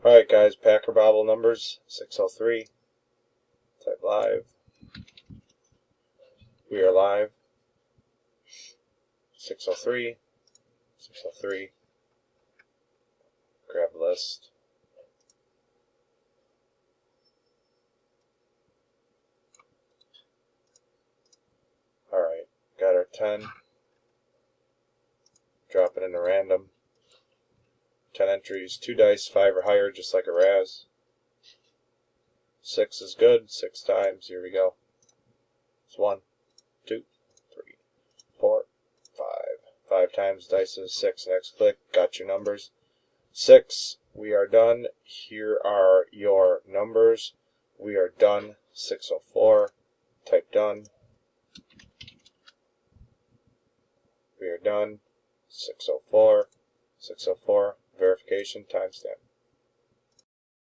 Alright guys, Packer Bobble numbers 603. Type live. We are live. 603. 603. Grab list. Alright, got our 10. Drop it into random. 10 entries, 2 dice, 5 or higher, just like a Raz. 6 is good, 6 times, here we go. It's 1, 2, 3, 4, 5. 5 times, dice is 6, next click, got your numbers. 6, we are done. Here are your numbers. We are done. 604, type done. We are done. 604, 604, verification, timestamp.